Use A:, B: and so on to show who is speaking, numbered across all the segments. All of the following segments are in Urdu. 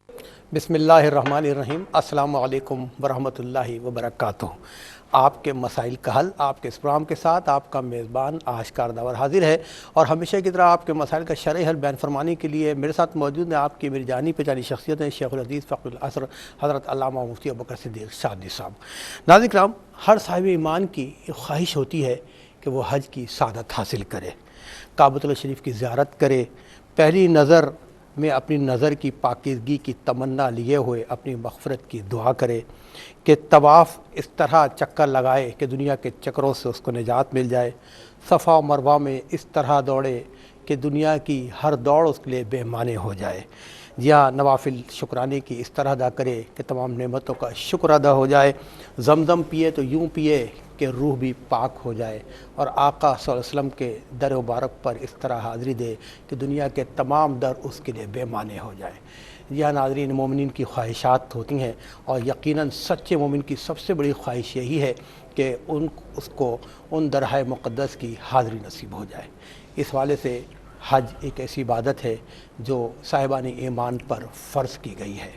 A: بسم اللہ الرحمن الرحیم۔ السلام علیکم ورحمۃ اللہ وبرکاتہ۔ آپ کے مسائل کا حل آپ کے اس پروگرام کے ساتھ آپ کا میزبان آشکار داور حاضر ہے، اور ہمیشہ کی طرح آپ کے مسائل کا شرعی حل بیان فرمانے کے لیے میرے ساتھ موجود ہیں آپ کی میری جانی پہچانی شخصیت ہیں شیخ الحدیث فقر العصر حضرت علامہ مفتی ابوبکر صدیق شادلی صاحب۔ ناظرین کرام، ہر صاحب ایمان کی ایک خواہش ہوتی ہے کہ وہ حج کی سعادت حاصل کرے، کعبۃ اللہ شریف کی زیارت کرے، پہلی نظر میں اپنی نظر کی پاکیزگی کی تمنا لیے ہوئے اپنی مغفرت کی دعا کرے کہ طواف اس طرح چکر لگائے کہ دنیا کے چکروں سے اس کو نجات مل جائے، صفا و مروہ میں اس طرح دوڑے کہ دنیا کی ہر دوڑ اس کے لیے بے معنی ہو جائے، یا نوافل شکرانے کی اس طرح ادا کرے کہ تمام نعمتوں کا شکر ادا ہو جائے، زمزم پیے تو یوں پیے کہ روح بھی پاک ہو جائے، اور آقا صلی اللہ علیہ وسلم کے در مبارک پر اس طرح حاضری دے کہ دنیا کے تمام در اس کے لیے بے معنی ہو جائے۔ یہ ناظرین مومنین کی خواہشات ہوتی ہیں، اور یقیناً سچے مومن کی سب سے بڑی خواہش یہی ہے کہ اس کو ان درہائے مقدس کی حاضری نصیب ہو جائے۔ اس حوالے سے حج ایک ایسی عبادت ہے جو صاحبان ایمان پر فرض کی گئی ہے،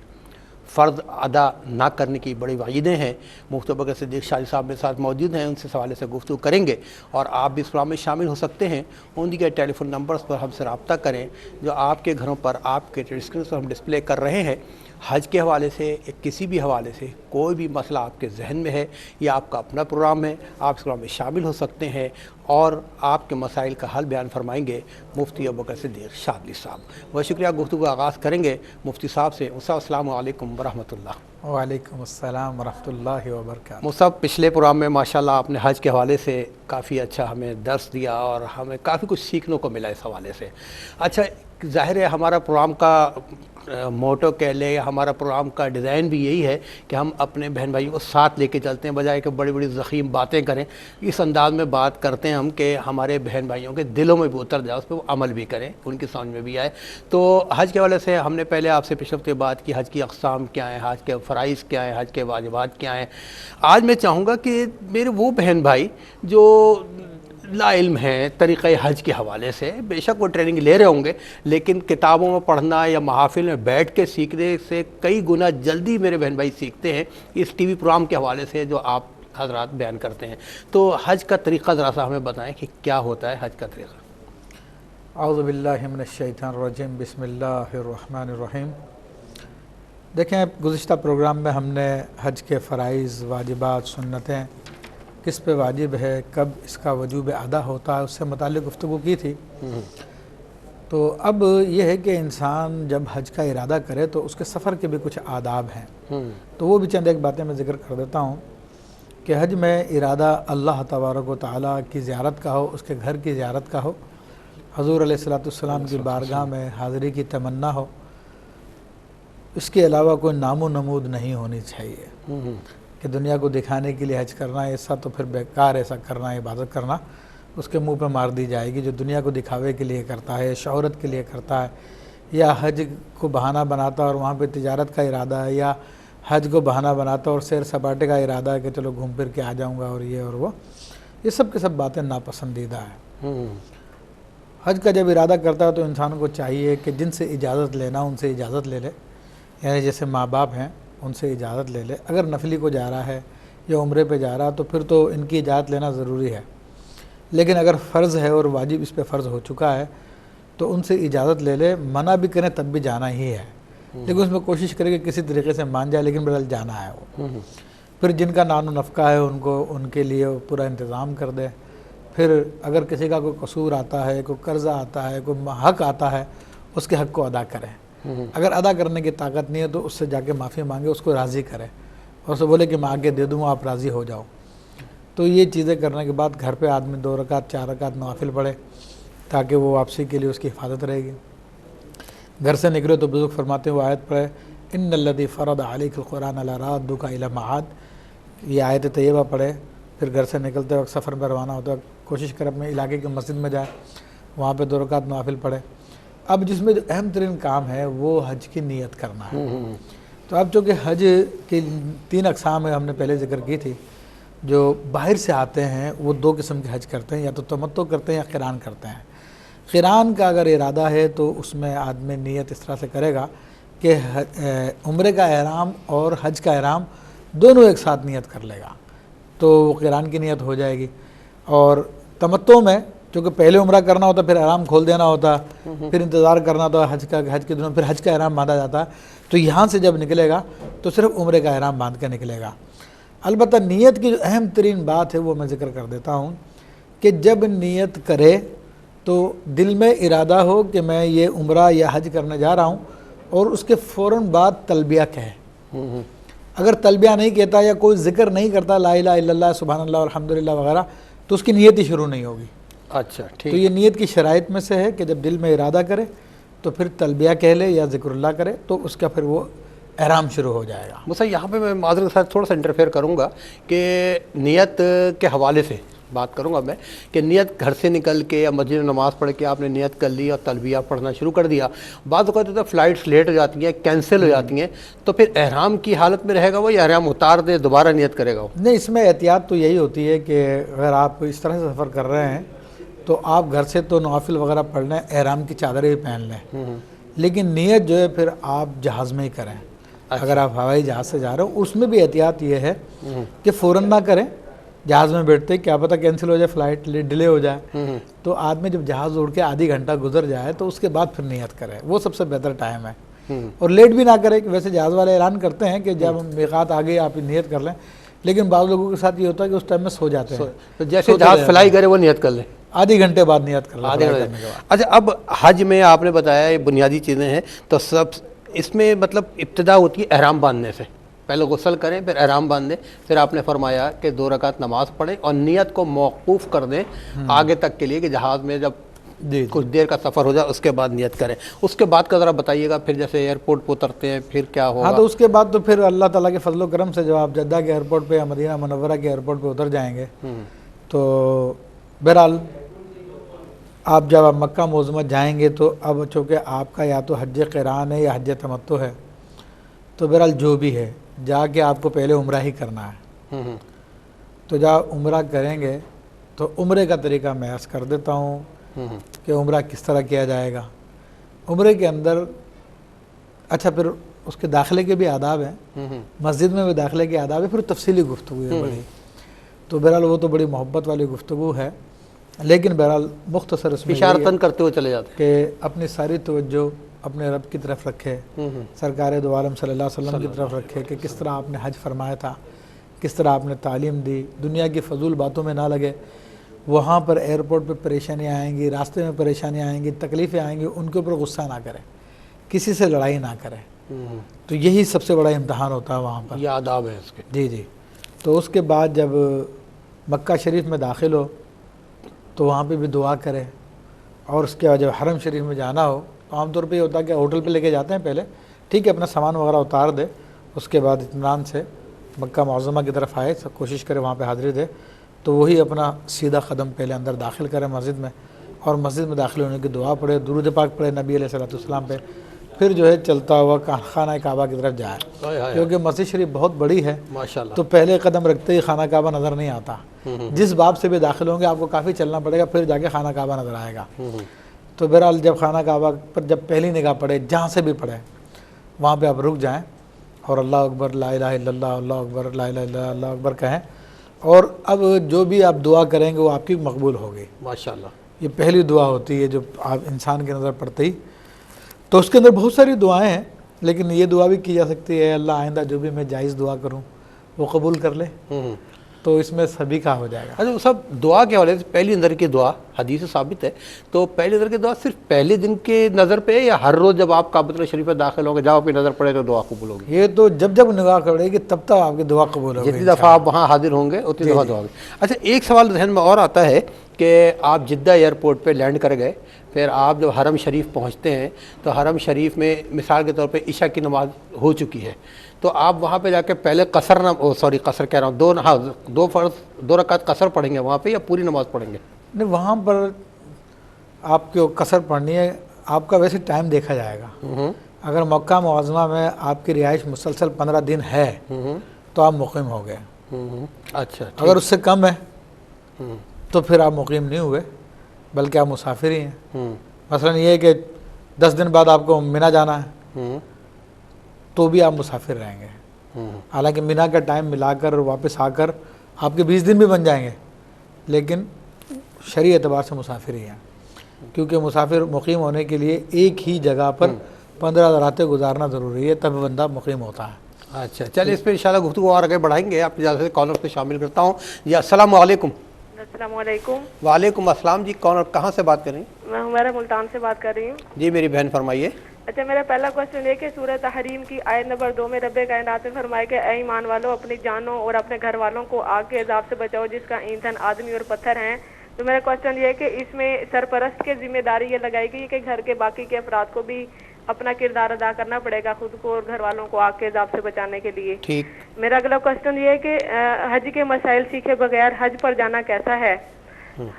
A: فرض ادا نہ کرنے کی بڑی وعیدیں ہیں۔ مفتی ابوبکر صدیق شادلی صاحب میرے ساتھ موجود ہیں، ان سے اس حوالے سے گفتگو کریں گے، اور آپ بھی اس پروگرام میں شامل ہو سکتے ہیں۔ ان کے ٹیلی فون نمبرز پر ہم سے رابطہ کریں جو آپ کے گھروں پر آپ کے اسکرین پر ہم ڈسپلے کر رہے ہیں۔ حج کے حوالے سے یا کسی بھی حوالے سے کوئی بھی مسئلہ آپ کے ذہن میں ہے یا آپ کا اپنا پروگرام ہے، آپ اس پروگرام میں شامل ہو سکتے ہیں اور آپ کے مسائل کا حل بیان فرمائیں گے مفتی ابوبکر صدیق شادلی صاحب۔ وہ شکریہ، گفتگو کا آغاز کریں گے مفتی صاحب سے۔ السلام علیکم ورحمۃ اللہ۔
B: وعلیکم السلام ورحمۃ اللہ وبرکاتہ۔
A: مصعب، پچھلے پروگرام میں ماشاءاللہ آپ نے حج کے حوالے سے کافی اچھا ہمیں درس دیا اور ہمیں کافی کچھ سیکھنے کو ملا اس حوالے سے۔ اچھا، ظاہر ہے ہمارا پروگرام کا موٹو کہہ لے، ہمارا پروگرام کا ڈیزائن بھی یہی ہے کہ ہم اپنے بہن بھائیوں کو ساتھ لے کے چلتے ہیں، بجائے کہ بڑی بڑی ضخیم باتیں کریں، اس انداز میں بات کرتے ہیں ہم کہ ہمارے بہن بھائیوں کے دلوں میں بھی اتر جائے، اس پہ وہ عمل بھی کریں، ان کی سمجھ میں بھی آئے۔ تو حج کے حوالے سے ہم نے پہلے آپ سے پچھلے ہفتے بات کی، حج کی اقسام کیا ہیں، حج کے فرائض کیا ہیں، حج کے واجبات کیا ہیں۔ آج میں چاہوں گا کہ میرے وہ بہن بھائی جو لا علم ہیں طریقہ حج کے حوالے سے، بے شک وہ ٹریننگ لے رہے ہوں گے، لیکن کتابوں میں پڑھنا یا محافل میں بیٹھ کے سیکھنے سے کئی گنا جلدی میرے بہن بھائی سیکھتے ہیں اس ٹی وی پروگرام کے حوالے سے جو آپ حضرات بیان کرتے ہیں۔ تو حج کا طریقہ ذرا سا ہمیں بتائیں کہ کیا ہوتا ہے حج کا طریقہ۔
B: اعوذ باللہ من الشیطان الرجیم، بسم اللہ الرحمن الرحیم۔ دیکھیں، گزشتہ پروگرام میں ہم نے حج کے فرائض، واجبات، سنتیں، کس پہ واجب ہے، کب اس کا وجوب ادا ہوتا ہے، اس سے متعلق گفتگو کی تھی۔ تو اب یہ ہے کہ انسان جب حج کا ارادہ کرے تو اس کے سفر کے بھی کچھ آداب ہیں، تو وہ بھی چند ایک باتیں میں ذکر کر دیتا ہوں کہ حج میں ارادہ اللہ تبارک و تعالیٰ کی زیارت کا ہو، اس کے گھر کی زیارت کا ہو، حضور علیہ الصلوۃ والسلام کی بارگاہ میں حاضری کی تمنا ہو، اس کے علاوہ کوئی نام و نمود نہیں ہونی چاہیے کہ دنیا کو دکھانے کے لیے حج کرنا ہے، ایسا تو پھر بیکار، ایسا کرنا ہے عبادت کرنا، اس کے منہ پہ مار دی جائے گی۔ جو دنیا کو دکھاوے کے لیے کرتا ہے، شہرت کے لیے کرتا ہے، یا حج کو بہانہ بناتا ہے اور وہاں پہ تجارت کا ارادہ ہے، یا حج کو بہانہ بناتا ہے اور سیر سپاٹے کا ارادہ ہے کہ چلو گھوم پھر کے آ جاؤں گا اور یہ اور وہ، یہ سب کے سب باتیں ناپسندیدہ ہیں۔ حج کا جب ارادہ کرتا ہے تو انسان کو چاہیے کہ جن سے اجازت لینا ان سے اجازت لے لے، یعنی جیسے ماں باپ ہیں ان سے اجازت لے لے۔ اگر نفلی کو جا رہا ہے یا عمرے پہ جا رہا تو پھر تو ان کی اجازت لینا ضروری ہے، لیکن اگر فرض ہے اور واجب اس پہ فرض ہو چکا ہے تو ان سے اجازت لے لے، منع بھی کریں تب بھی جانا ہی ہے، لیکن اس میں کوشش کرے کہ کسی طریقے سے مان جائے، لیکن بدل جانا ہے وہ۔ پھر جن کا نان و نفقہ ہے ان کے لیے پورا انتظام کر دے۔ پھر اگر کسی کا کوئی قصور آتا ہے، کوئی قرضہ آتا ہے، کوئی حق آتا ہے، اس کے حق کو ادا کریں۔ اگر ادا کرنے کی طاقت نہیں ہے تو اس سے جا کے معافی مانگے، اس کو راضی کرے اور اسے بولے کہ میں آگے دے دوں، آپ راضی ہو جاؤ۔ تو یہ چیزیں کرنے کے بعد گھر پہ آدمی 2 رکعت 4 رکعت نوافل پڑھے تاکہ وہ واپسی کے لیے اس کی حفاظت رہے گی۔ گھر سے نکلے تو بزرگ فرماتے ہوئے آیت پڑھے، ان الذی فرض علیک القرآن لرادک الی معاد، یہ آیت طیبہ پڑھے۔ پھر گھر سے نکلتے وقت سفر میں روانہ ہوتے وقت کوشش کرے اپنے علاقے کی مسجد میں جائے، وہاں پہ 2 رکعت نوافل پڑھے۔ اب جس میں جو اہم ترین کام ہے وہ حج کی نیت کرنا ہے۔ تو اب چونکہ حج کی 3 اقسام ہے، ہم نے پہلے ذکر کی تھی۔ جو باہر سے آتے ہیں وہ 2 قسم کے حج کرتے ہیں، یا تو تمتع کرتے ہیں یا قران کرتے ہیں۔ قران کا اگر ارادہ ہے تو اس میں آدمی نیت اس طرح سے کرے گا کہ عمرے کا احرام اور حج کا احرام دونوں ایک ساتھ نیت کر لے گا تو وہ قران کی نیت ہو جائے گی. اور تمتع میں چونکہ پہلے عمرہ کرنا ہوتا پھر احرام کھول دینا ہوتا پھر انتظار کرنا ہوتا حج کے دنوں پھر حج کا احرام باندھا جاتا تو یہاں سے جب نکلے گا تو صرف عمرے کا احرام باندھ کے نکلے گا. البتہ نیت کی جو اہم ترین بات ہے وہ میں ذکر کر دیتا ہوں کہ جب نیت کرے تو دل میں ارادہ ہو کہ میں یہ عمرہ یا حج کرنے جا رہا ہوں اور اس کے فوراً بعد تلبیہ کہے. اگر تلبیہ نہیں کہتا یا کوئی ذکر نہیں کرتا لا الہ الا اللہ سبحان اللہ الحمدللہ وغیرہ تو اس کی نیت ہی شروع نہیں ہوگی.
A: اچھا ٹھیک.
B: تو یہ نیت کی شرائط میں سے ہے کہ جب دل میں ارادہ کرے تو پھر تلبیہ کہہ لے یا ذکر اللہ کرے تو اس کا پھر وہ احرام شروع ہو جائے گا.
A: موسیٰ یہاں پہ میں معذرت کے ساتھ تھوڑا سا انٹرفیئر کروں گا کہ نیت کے حوالے سے بات کروں گا میں کہ نیت گھر سے نکل کے یا مسجد میں نماز پڑھ کے آپ نے نیت کر لی اور تلبیہ پڑھنا شروع کر دیا. بعض اوقات ہوتا ہے فلائٹس لیٹ ہو جاتی ہیں کینسل ہو جاتی ہیں تو پھر احرام کی حالت میں رہے گا وہ یا احرام اتار دے دوبارہ نیت کرے گا وہ؟
B: نہیں اس میں احتیاط تو یہی ہوتی ہے کہ اگر آپ اس طرح سے سفر کر رہے ہیں تو آپ گھر سے تو نوافل وغیرہ پڑھ لیں احرام کی چادریں بھی پہن لیں لیکن نیت جو ہے پھر آپ جہاز میں ہی کریں. اگر آپ ہوائی جہاز سے جا رہے ہو اس میں بھی احتیاط یہ ہے کہ فوراً نہ کریں. جہاز میں بیٹھتے کیا پتہ کینسل ہو جائے فلائٹ ڈیلے ہو جائے تو آدمی جب جہاز اڑ کے آدھی گھنٹہ گزر جائے تو اس کے بعد پھر نیت کرے وہ سب سے بہتر ٹائم ہے. اور لیٹ بھی نہ کرے کہ ویسے جہاز والے اعلان کرتے ہیں کہ جب میقات آ گئی آپ نیت کر لیں لیکن بعض لوگوں کے ساتھ یہ ہوتا ہے کہ اس ٹائم میں سو جاتے ہیں
A: تو جیسے جہاز فلائی کرے وہ نیت کر لے
B: آدھی گھنٹے بعد نیت کر لیں.
A: اچھا اب حج میں آپ نے بتایا یہ بنیادی چیزیں ہیں تو سب اس میں مطلب ابتدا ہوتی ہے احرام باندھنے سے. پہلے غسل کریں پھر احرام باندھیں پھر آپ نے فرمایا کہ 2 رکعت نماز پڑھیں اور نیت کو موقوف کر دیں آگے تک کے لیے کہ جہاز میں جب کچھ دیر کا سفر ہو جائے اس کے بعد نیت کریں. اس کے بعد کا ذرا بتائیے گا پھر جیسے ایئرپورٹ پہ اترتے ہیں پھر کیا ہوگا؟
B: ہاں تو اس کے بعد تو پھر اللہ تعالیٰ کے فضل و کرم سے جب آپ جدہ کے ایئرپورٹ پہ یا مدینہ منورہ کے ایئرپورٹ پہ اتر جائیں گے تو بہرحال آپ جب آپ مکہ معظمہ جائیں گے تو اب چونکہ آپ کا یا تو حج قران ہے یا حج تمتع ہے تو بہرحال جو بھی ہے جا کے آپ کو پہلے عمرہ ہی کرنا ہے. تو جب عمرہ کریں گے تو عمرے کا طریقہ میں عرض کر دیتا ہوں کہ عمرہ کس طرح کیا جائے گا. عمرے کے اندر اچھا پھر اس کے داخلے کے بھی آداب ہیں مسجد میں بھی داخلے کے آداب ہیں پھر تفصیلی گفتگو ہے بڑی تو بہرحال وہ تو بڑی محبت والی گفتگو ہے لیکن بہرحال مختصر اس میں
A: اشارتاً کرتے ہوئے چلے جاتے ہیں
B: کہ اپنی ساری توجہ اپنے رب کی طرف رکھے سرکار دو عالم صلی اللہ علیہ وسلم کی طرف رکھے کہ کس طرح آپ نے حج فرمایا تھا کس طرح آپ نے تعلیم دی. دنیا کی فضول باتوں میں نہ لگے. وہاں پر ایئرپورٹ پہ پریشانیاں آئیں گی راستے میں پریشانیاں آئیں گی تکلیفیں آئیں گی ان کے اوپر غصہ نہ کرے کسی سے لڑائی نہ کرے. تو یہی سب سے بڑا امتحان ہوتا ہے وہاں پر.
A: یہ آداب ہے اس کے.
B: جی تو اس کے بعد جب مکہ شریف میں داخل ہو تو وہاں پہ بھی دعا کرے اور اس کے بعد جب حرم شریف میں جانا ہو تو عام طور پہ یہ ہوتا ہے کہ ہوٹل پہ لے کے جاتے ہیں پہلے ٹھیک ہے اپنا سامان وغیرہ اتار دے اس کے بعد اطمینان سے مکہ معظمہ کی طرف آئے سب کوشش کرے وہاں پہ حاضری دے تو وہی اپنا سیدھا قدم پہلے اندر داخل کرے مسجد میں اور مسجد میں داخل ہونے کی دعا پڑھے درود پاک پڑھے نبی علیہ الصلوۃ والسلام پہ پھر جو ہے چلتا ہوا خانہ کعبہ کی طرف جائے کیونکہ مسجد شریف بہت بڑی ہے
A: ماشاءاللہ
B: تو پہلے قدم رکھتے ہی خانہ کعبہ نظر نہیں آتا. جس باب سے بھی داخل ہوں گے آپ کو کافی چلنا پڑے گا پھر جا کے خانہ کعبہ نظر آئے گا. تو بہرحال جب خانہ کعبہ پر جب پہلی نگاہ پڑے جہاں سے بھی پڑے وہاں پہ آپ رک جائیں اور اللہ اکبر لا الہ الا اللہ اللہ اکبر لا الہ الا اللہ اللہ اکبر کہیں اور اب جو بھی آپ دعا کریں گے وہ آپ کی مقبول ہوگی
A: ماشاءاللہ.
B: یہ پہلی دعا ہوتی ہے جو آپ انسان کی نظر پڑتے ہی. تو اس کے اندر بہت ساری دعائیں ہیں لیکن یہ دعا بھی کی جا سکتی ہے اللہ آئندہ جو بھی میں جائز دعا کروں وہ قبول کر لے تو اس میں سبھی کا ہو جائے گا.
A: اچھا سب دعا کے حوالے سے پہلی نظر کی دعا حدیث سے ثابت ہے تو پہلی نظر کی دعا صرف پہلے دن کے نظر پہ یا ہر روز جب آپ کعبۃ اللہ شریف میں داخل ہوں گے جب آپ کی نظر پڑے تو دعا قبول ہوگی؟
B: یہ تو جب جب نگاہ پڑے گی تب تک آپ کی دعا قبول ہوگی
A: جتنی دفعہ آپ وہاں حاضر ہوں گے اتنی دفعہ دعا ہوگی. اچھا ایک سوال ذہن میں اور آتا ہے کہ آپ جدہ ایئرپورٹ پہ لینڈ کر گئے پھر آپ جب حرم شریف پہنچتے ہیں تو حرم شریف میں مثال کے طور پہ عشاء کی نماز ہو چکی ہے تو آپ وہاں پہ جا کے پہلے قصر کہہ رہا ہوں دو رکعت قصر پڑھیں گے وہاں پہ یا پوری نماز پڑھیں گے؟
B: نہیں وہاں پر آپ کو قصر پڑھنی ہے آپ کا ویسے ٹائم دیکھا جائے گا. اگر مکہ معظمہ میں آپ کی رہائش مسلسل 15 دن ہے تو آپ مقیم ہو گئے.
A: اچھا
B: اگر اس سے کم ہے تو پھر آپ مقیم نہیں ہوئے بلکہ آپ مسافر ہی ہیں. مثلا یہ ہے کہ 10 دن بعد آپ کو منی جانا ہے تو بھی آپ مسافر رہیں گے۔ حالانکہ مینا کا ٹائم ملا کر اور واپس آ کر آپ کے 20 دن بھی بن جائیں گے، لیکن شرعی اعتبار سے مسافر ہی ہیں، کیونکہ مسافر مقیم ہونے کے لیے ایک ہی جگہ پر 15 راتیں گزارنا ضروری ہے، تب بندہ مقیم ہوتا ہے۔
A: اچھا چلیے، اس پہ انشاءاللہ گفتگو اور آگے بڑھائیں گے۔ آپ کی اجازت سے کالر کو شامل کرتا ہوں۔ جی السلام علیکم۔
C: السلام علیکم۔
A: وعلیکم السلام جی، کون اور کہاں سے بات کر رہی ہیں؟
C: میں ہمارا ملتان سے بات کر رہی ہوں۔
A: جی میری بہن فرمائیے۔
C: اچھا، میرا پہلا کوشچن یہ کہ سورہ تحریم کی آیت نمبر 2 میں رب کائنات نے فرمایا کہ اے ایمان والو اپنی جانوں اور اپنے گھر والوں کو آگ کے عذاب سے بچاؤ جس کا ایندھن آدمی اور پتھر ہیں۔ تو میرا کوشچن یہ ہے کہ اس میں سرپرست کی ذمہ داری یہ لگائی گئی کہ گھر کے باقی کے افراد کو بھی اپنا کردار ادا کرنا پڑے گا خود کو اور گھر والوں کو آگ کے عذاب سے بچانے کے لیے۔
A: ٹھیک۔
C: میرا اگلا کوشچن یہ ہے کہ حج کے مسائل سیکھے بغیر حج پر جانا کیسا ہے؟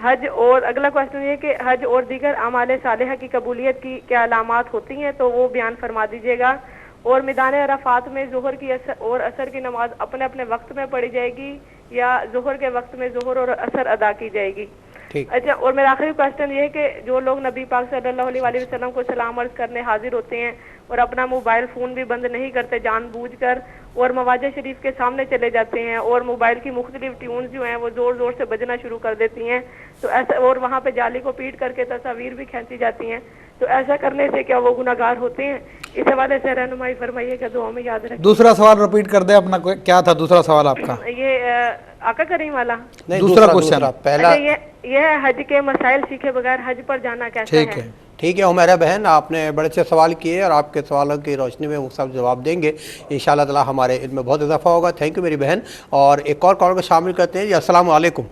C: حج اور اگلا کوشچن یہ کہ حج اور دیگر اعمال صالحہ کی قبولیت کی کیا علامات ہوتی ہیں، تو وہ بیان فرما دیجیے گا۔ اور میدان عرفات میں ظہر کی اور عصر کی نماز اپنے اپنے وقت میں پڑھی جائے گی یا ظہر کے وقت میں ظہر اور عصر ادا کی جائے گی؟ اچھا، اور میرا آخری کوشچن یہ ہے کہ جو لوگ نبی پاک صلی اللہ علیہ وآلہ وسلم کو سلام عرض کرنے حاضر ہوتے ہیں اور اپنا موبائل فون بھی بند نہیں کرتے جان بوجھ کر اور مواجہ شریف کے سامنے چلے جاتے ہیں اور موبائل کی مختلف ٹیونز جو ہیں وہ زور زور سے بجنا شروع کر دیتی ہیں، تو ایسا اور وہاں پہ جالی کو پیٹ کر کے تصاویر بھی کھینچی جاتی ہیں، تو ایسا کرنے سے کیا وہ گناہ گار ہوتے ہیں؟ اس حوالے سے رہنمائی فرمائیے گا، دعا میں یاد رکھیں۔
B: دوسرا سوال رپیٹ کر دیں اپنا، کیا تھا دوسرا سوال آپ کا؟
C: یہ آقا کریم والا
A: نہیں،
B: دوسرا کوشچن
A: پہلا
C: یہ ہے حج کے مسائل سیکھے بغیر حج پر جانا کیسا
B: ٹھیک
C: ہے؟
B: ہے۔
A: ٹھیک ہے عمیرہ بہن، آپ نے بڑے اچھے سوال کیے اور آپ کے سوالوں کی روشنی میں وہ سب جواب دیں گے انشاءاللہ تعالی، ہمارے علم میں بہت اضافہ ہوگا۔ تھینک یو میری بہن۔ اور ایک اور کال کو شامل کرتے ہیں۔ جی السلام علیکم۔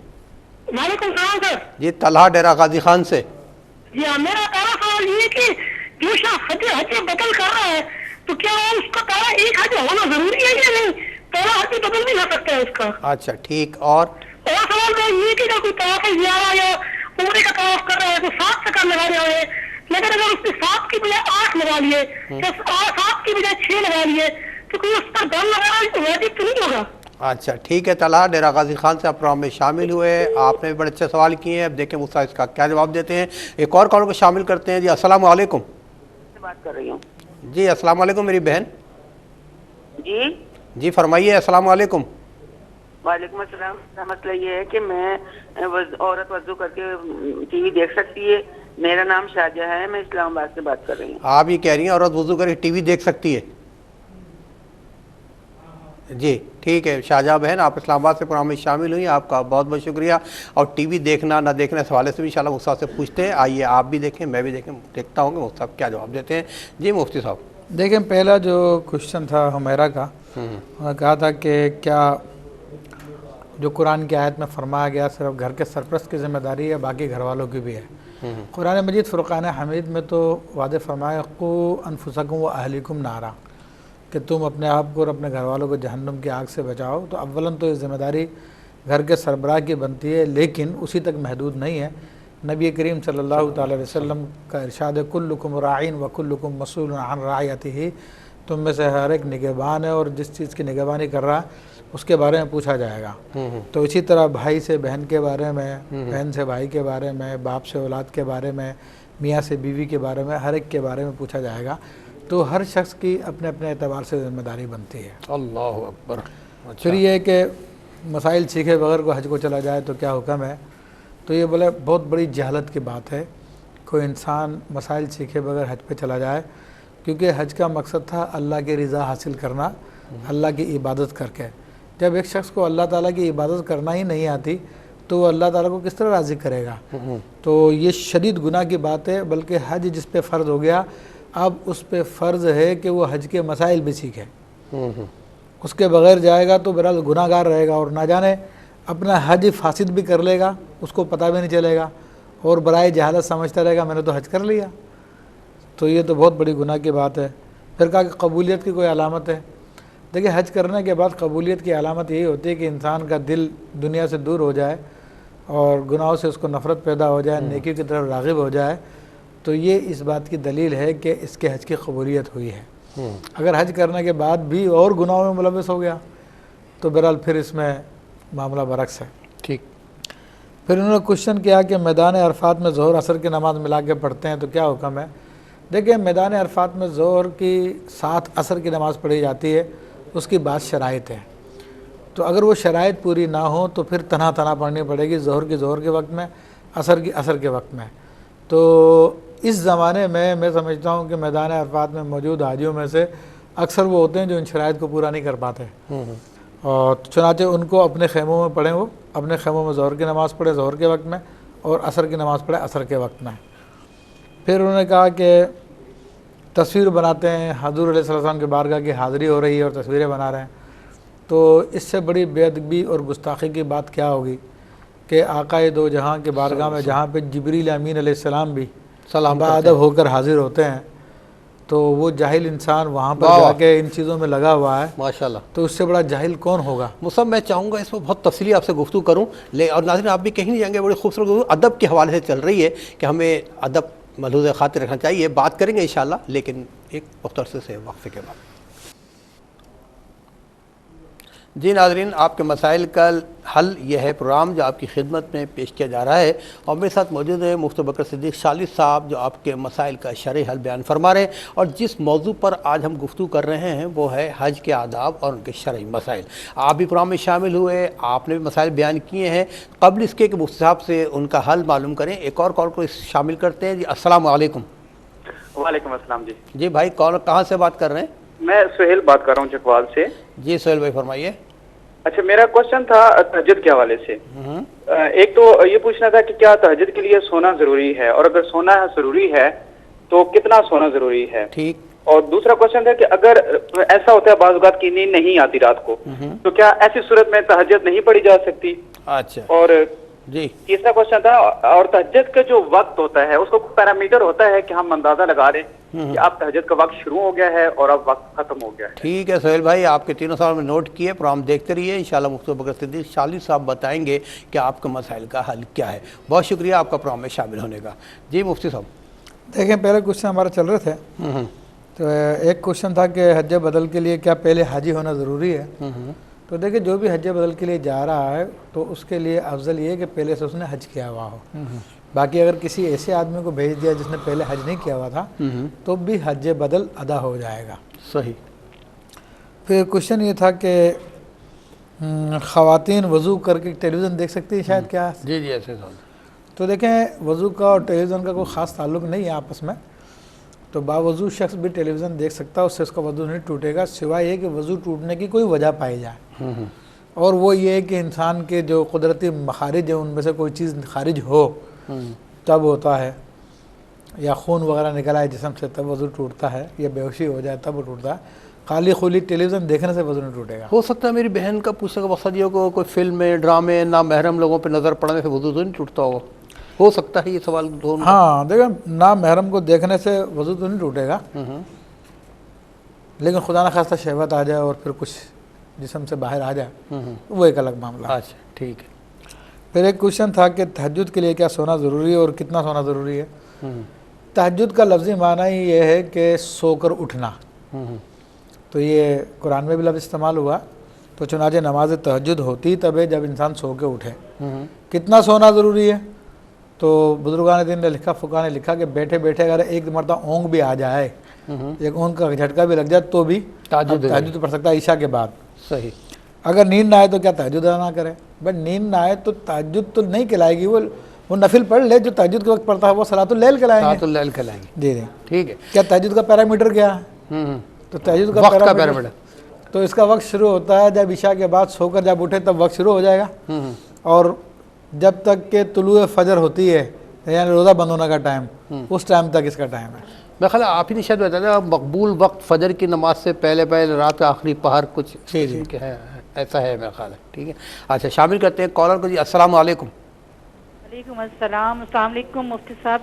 D: وعلیکم السلام سر۔
A: جی طلحہ ڈیرہ غازی خان سے۔
D: جی ہاں، میرا پہلا سوال یہ ہے کہ جو شخص حج بدل کر رہا ہے تو کیا اس کا پہلا ایک حج ہونا ضروری ہے یا نہیں؟ پہلا حج بدل بھی ہو سکتا ہے اس کا؟
A: اچھا ٹھیک۔ اور
D: سوال میں یہ کہ اگر کوئی طواف زیارہ یا عمرے کا طواف کر رہا ہے تو 7 چکر لگا رہے ہوئے، لیکن اگر اس نے 7 کی بجائے 8 لگا لیے یا 7 کی بجائے 6 لگا لیے تو کوئی اس پر دم لگانا واجب تو نہیں ہوگا؟
A: اچھا ٹھیک ہے طلحہ ڈیرہ غازی خان سے آپ پروگرام میں شامل ہوئے، آپ نے بھی بڑے اچھے سوال کیے ہیں۔ اب دیکھیں مفتیٰ اس کا کیا جواب دیتے ہیں۔ ایک اور کال کو شامل کرتے ہیں۔ جی السلام علیکم۔
D: بات کر رہی ہوں۔
A: جی السلام علیکم میری بہن۔
D: جی
A: جی فرمائیے۔ السلام علیکم۔
D: وعلیکم السلام۔ مسئلہ یہ ہے کہ میں عورت وضو کر کے ٹی وی دیکھ سکتی ہے؟ میرا نام شاہجہاں ہے، میں اسلام آباد سے بات کر رہی ہوں۔
A: آپ یہ کہہ رہی ہیں عورت وضو کر کے ٹی وی دیکھ سکتی ہے؟ جی ٹھیک ہے شاہجہاں بہن، آپ اسلام آباد سے پروگرام میں شامل ہوئی، آپ کا بہت بہت شکریہ۔ اور ٹی وی دیکھنا نہ دیکھنا اس حوالے سے بھی انشاءاللہ مفتیٰ سے پوچھتے ہیں۔ آئیے آپ بھی دیکھیں، میں بھی دیکھتا ہوں کہ مفتیٰ کیا جواب دیتے ہیں۔ جی مفتی صاحب۔
B: دیکھیں پہلا جو کوشچن تھا حمیرہ کا، انہوں نے کہا تھا کہ کیا جو قرآن کی آیت میں فرمایا گیا صرف گھر کے سرپرست کی ذمہ داری ہے، باقی گھر والوں کی بھی ہے؟ قرآن مجید فرقان حمید میں تو واضح فرمایا قوا انفسکم و اہلیکم نارا، کہ تم اپنے آپ کو اور اپنے گھر والوں کو جہنم کی آگ سے بچاؤ۔ تو اولاً تو یہ ذمہ داری گھر کے سربراہ کی بنتی ہے، لیکن اسی تک محدود نہیں ہے۔ نبی کریم صلی اللہ تعالی علیہ وسلم کا ارشاد ہے کلکم راعین و کلکم مسئول عن رعیتہ، تم میں سے ہر ایک نگہبان ہے اور جس چیز کی نگہبانی کر رہا ہے اس کے بارے میں پوچھا جائے گا۔ تو اسی طرح بھائی سے بہن کے بارے میں، بہن سے بھائی کے بارے میں، باپ سے اولاد کے بارے میں، میاں سے بیوی کے بارے میں، ہر ایک کے بارے میں پوچھا جائے گا۔ تو ہر شخص کی اپنے اپنے اعتبار سے ذمہ داری بنتی ہے۔
A: اللہ اکبر۔
B: پھر یہ ہے کہ مسائل سیکھے بغیر کو حج کو چلا جائے تو کیا حکم ہے؟ تو یہ بولے بہت بڑی جہالت کی بات ہے، کوئی انسان مسائل سیکھے بغیر حج پہ چلا جائے، کیونکہ حج کا مقصد تھا اللہ کی رضا حاصل کرنا، اللہ کی عبادت کر کے۔ جب ایک شخص کو اللہ تعالیٰ کی عبادت کرنا ہی نہیں آتی تو وہ اللہ تعالیٰ کو کس طرح راضی کرے گا؟ تو یہ شدید گناہ کی بات ہے، بلکہ حج جس پہ فرض ہو گیا اب اس پہ فرض ہے کہ وہ حج کے مسائل بھی سیکھے۔ اس کے بغیر جائے گا تو بہرحال گناہ گار رہے گا اور نہ جانے اپنا حج فاسد بھی کر لے گا، اس کو پتہ بھی نہیں چلے گا اور برائے جہالت سمجھتا رہے گا میں نے تو حج کر لیا۔ تو یہ تو بہت بڑی گناہ کی بات ہے۔ پھر کہا کہ قبولیت کی کوئی علامت ہے؟ دیکھیں حج کرنے کے بعد قبولیت کی علامت یہی ہوتی ہے کہ انسان کا دل دنیا سے دور ہو جائے اور گناہوں سے اس کو نفرت پیدا ہو جائے، نیکی کی طرف راغب ہو جائے۔ تو یہ اس بات کی دلیل ہے کہ اس کے حج کی قبولیت ہوئی ہے۔ اگر حج کرنے کے بعد بھی اور گناہوں میں ملوث ہو گیا تو بہرحال پھر اس میں معاملہ برعکس ہے۔
A: ٹھیک۔
B: پھر انہوں نے کوشچن کیا کہ میدان عرفات میں ظہر عصر کی نماز ملا کے پڑھتے ہیں تو کیا حکم ہے؟ دیکھیں میدان عرفات میں ظہر کی ساتھ عصر کی نماز پڑھی جاتی ہے، اس کی بعض شرائط ہے، تو اگر وہ شرائط پوری نہ ہوں تو پھر تنہا پڑھنی پڑے گی، ظہر کے وقت میں، عصر کی عصر کے وقت میں۔ تو اس زمانے میں سمجھتا ہوں کہ میدان عرفات میں موجود حاجیوں میں سے اکثر وہ ہوتے ہیں جو ان شرائط کو پورا نہیں کر پاتے، اور چنانچہ ان کو اپنے خیموں میں پڑھیں، وہ اپنے خیموں میں ظہر کی نماز پڑھے ظہر کے وقت میں، اور عصر کی نماز پڑھے عصر کے وقت میں۔ پھر انہوں نے کہا کہ تصویر بناتے ہیں، حضور علیہ السلام کے بارگاہ کی حاضری ہو رہی ہے اور تصویریں بنا رہے ہیں، تو اس سے بڑی بے ادبی اور گستاخی کی بات کیا ہوگی کہ آقا دو جہاں کے بارگاہ میں جہاں پہ جبریل امین علیہ السلام بھی باادب ہو کر حاضر ہوتے ہیں، تو وہ جاہل انسان وہاں پر جا کے ان چیزوں میں لگا ہوا ہے،
A: ماشاءاللہ،
B: تو اس سے بڑا جاہل کون ہوگا؟
A: مصعب میں چاہوں گا اس میں بہت تفصیلی آپ سے گفتگو کروں، اور ناظرین آپ بھی کہیں نہیں جائیں گے، بڑی خوبصورت گفتگو ادب کے حوالے سے چل رہی ہے کہ ہمیں ادب ملحوظ خاطر رکھنا چاہیے، بات کریں گے انشاءاللہ، لیکن ایک مختصر سے وقفے کے بعد۔ جی ناظرین، آپ کے مسائل کا حل یہ ہے پروگرام جو آپ کی خدمت میں پیش کیا جا رہا ہے، اور میرے ساتھ موجود ہیں مفتی بکر صدیق شالث صاحب جو آپ کے مسائل کا شرعی حل بیان فرما رہے ہیں، اور جس موضوع پر آج ہم گفتگو کر رہے ہیں وہ ہے حج کے آداب اور ان کے شرعی مسائل۔ آپ بھی پروگرام میں شامل ہوئے، آپ نے بھی مسائل بیان کیے ہیں، قبل اس کے کہ مفتی صاحب سے ان کا حل معلوم کریں، ایک اور کال کو شامل کرتے ہیں۔ جی السلام علیکم۔
E: وعلیکم السلام جی۔
A: جی بھائی کون کہاں سے بات کر رہے ہیں؟
E: میں سہیل بات کر رہا ہوں چکوال سے۔
A: جی سہیل بھائی فرمائیے۔
E: اچھا، میرا کوشچن تھا تہجد کے حوالے سے۔ ایک تو یہ پوچھنا تھا کہ کیا تہجد کے لیے سونا ضروری ہے، اور اگر سونا ضروری ہے تو کتنا سونا ضروری ہے؟
A: ٹھیک۔
E: اور دوسرا کوشچن تھا کہ اگر ایسا ہوتا ہے بعض اوقات کی نیند نہیں آتی رات کو، تو کیا ایسی صورت میں تہجد نہیں پڑھی جا سکتی؟
A: اچھا
E: اور
A: جی
E: تیسرا کوشچن تھا، اور تہجد کا جو وقت ہوتا ہے اس کو پیرامیٹر ہوتا ہے کہ ہم اندازہ لگا لیں کہ اب تہجد کا وقت شروع ہو گیا ہے اور اب وقت ختم ہو گیا ہے؟
A: ٹھیک ہے سہیل بھائی، آپ کے تینوں سوال میں نوٹ کیے، پروگرام دیکھتے رہیے، انشاءاللہ مفتی بکر صدیق شالث صاحب بتائیں گے کہ آپ کے مسائل کا حل کیا ہے۔ بہت شکریہ آپ کا پروگرام میں شامل ہونے کا۔ جی مفتی صاحب۔
B: دیکھیں پہلے کوشچن ہمارے چل رہے تھے، تو ایک کوشچن تھا کہ حج بدل کے لیے کیا پہلے حاجی ہونا ضروری ہے؟ تو دیکھیں جو بھی حج بدل کے لیے جا رہا ہے تو اس کے لیے افضل یہ ہے کہ پہلے سے اس نے حج کیا ہوا ہو۔ باقی اگر کسی ایسے آدمی کو بھیج دیا جس نے پہلے حج نہیں کیا ہوا تھا تو بھی حج بدل ادا ہو جائے گا۔
A: صحیح۔
B: پھر کوشچن یہ تھا کہ خواتین وضو کر کے ٹیلی ویژن دیکھ سکتی ہیں شاید، کیا؟
A: جی جی ایسے سوال۔
B: تو دیکھیں وضو کا اور ٹیلی ویژن کا کوئی خاص تعلق نہیں ہے آپس میں، تو باوضو شخص بھی ٹیلی ویژن دیکھ سکتا ہے، اس سے اس کا وضو نہیں ٹوٹے گا، سوائے یہ کہ وضو ٹوٹنے کی کوئی وجہ پائی جائے، اور وہ یہ ہے کہ انسان کے جو قدرتی مخارج ہیں ان میں سے کوئی چیز خارج ہو تب ہوتا ہے، یا خون وغیرہ نکل آئے جسم سے تب وضو ٹوٹتا ہے، یا بے ہوشی ہو جائے تب وہ ٹوٹتا ہے، خالی خلی ٹیلی ویژن دیکھنے سے وضو نہیں ٹوٹے گا۔
A: ہو سکتا ہے میری بہن کا پوچھنے کا مقصد یہ ہو کہ کوئی فلم میں ڈرامے نامحرم لوگوں پہ نظر پڑنے سے وضو تو نہیں ٹوٹتا ہوگا، ہو سکتا ہے یہ سوال دونوں۔
B: ہاں دیکھیں نامحرم کو دیکھنے سے وضو تو نہیں ٹوٹے گا، لیکن خدا نخواستہ شہوت آ جائے اور پھر کچھ جسم سے باہر آ جائے وہ ایک الگ معاملہ ہے۔
A: اچھا ٹھیک ہے۔
B: پھر ایک کوشچن تھا کہ تہجد کے لیے کیا سونا ضروری ہے اور کتنا سونا ضروری ہے؟ تہجد کا لفظی معنی ہی یہ ہے کہ سو کر اٹھنا، تو یہ قرآن میں بھی لفظ استعمال ہوا، تو چنانچہ نماز تہجد ہوتی تب ہے جب انسان سو کے اٹھے۔ کتنا سونا ضروری ہے؟ تو بزرگان دین نے لکھا، فقہا نے لکھا کہ بیٹھے بیٹھے اگر ایک مرتبہ اونگ بھی آ جائے، ایک اونگ کا جھٹکا بھی لگ جائے تو بھی تہجد پڑھ سکتا ہے عشاء کے بعد۔
A: صحیح۔
B: اگر نیند نہ آئے تو کیا تہجد ادا نہ کرے؟ بٹ نیند نہ آئے تو تہجد تو نہیں کہلائے گی، وہ نفل پڑھ لے جو تہجد کے وقت پڑھتا ہے، وہ صلاۃ اللیل کہلائیں گے۔
A: صلاۃ اللیل کہلائیں گے۔
B: جی جی
A: ٹھیک ہے۔
B: کیا تہجد کا پیرامیٹر کیا ہے؟ تو تہجد کا
A: وقت کا پیرامیٹر،
B: تو اس کا وقت شروع ہوتا ہے جب عشاء کے بعد سو کر جب اٹھے تب وقت شروع ہو جائے گا، اور جب تک کہ طلوع فجر ہوتی ہے یعنی روزہ بند ہونے کا ٹائم، اس ٹائم تک اس کا ٹائم ہے۔
A: میں خیال آپ ہی نے شاید بتایا مقبول وقت فجر کی نماز سے پہلے رات کا آخری پہر کچھ ہے، ایسا ہے میرا خیال ہے۔ ٹھیک ہے، اچھا شامل کرتے ہیں کالر کو۔ جی السلام علیکم۔
F: وعلیکم السلام، السلام علیکم مفتی صاحب،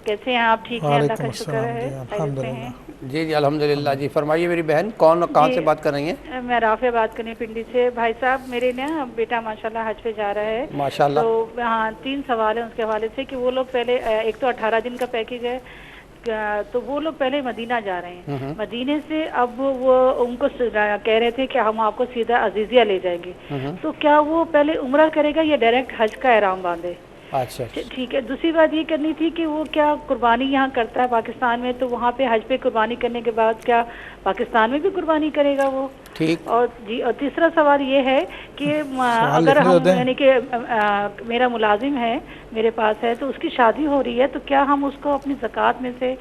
F: کیسے ہیں آپ؟ ٹھیک ہیں، اللہ کا شکر ہے، خیریت سے ہیں؟
A: جی جی الحمدللہ۔ جی فرمائیے میری بہن، کون کہاں سے بات کر رہی ہیں؟
F: میں رافع بات کر رہی ہوں پنڈی سے۔ بھائی صاحب میرے نا بیٹا ماشاءاللہ حج پہ جا رہا ہے،
A: ماشاءاللہ۔
F: تو ہاں 3 سوال ہیں اس کے حوالے سے کہ وہ لوگ پہلے ایک تو 18 دن کا پیکیج ہے، تو وہ لوگ پہلے مدینہ جا رہے ہیں، مدینے سے اب وہ ان کو کہہ رہے تھے کہ ہم آپ کو سیدھا عزیزیہ لے جائیں گے، تو کیا وہ پہلے عمرہ کرے گا یا ڈائریکٹ حج کا احرام باندھے؟
A: اچھا
F: ٹھیک ہے. دوسری بات یہ کرنی تھی کہ وہ کیا قربانی یہاں کرتا ہے پاکستان میں، تو وہاں پہ حج پہ قربانی کرنے کے بعد کیا پاکستان میں بھی قربانی کرے گا وہ؟
A: ٹھیک.
F: اور جی، اور تیسرا سوال یہ ہے کہ اگر ہم یعنی کہ میرا ملازم ہے، میرے پاس ہے، تو اس کی شادی ہو رہی ہے، تو کیا ہم اس کو اپنی زکوٰۃ میں سے